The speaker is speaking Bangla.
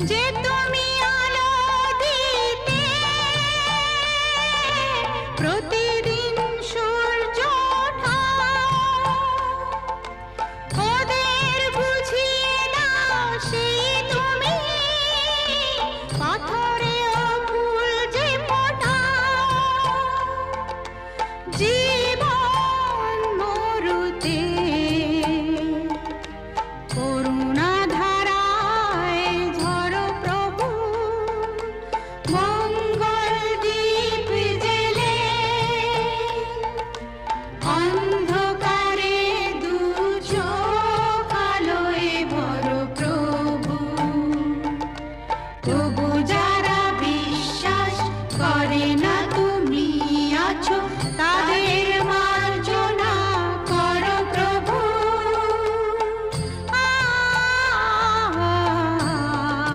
যে তুমি আলো দিতে প্রতিদিন সূর্য ওঠাও, ওদের বুঝিয়ে দাও সেই তুমি পাথরেও ফুল যে ফোটাও। জীবন মরুতে করুণা ধারায় ঝরো প্রভু, মঙ্গল দীপ জেলে অন্ধকারে দু চোখ আলোয় ভরো প্রভু। তবু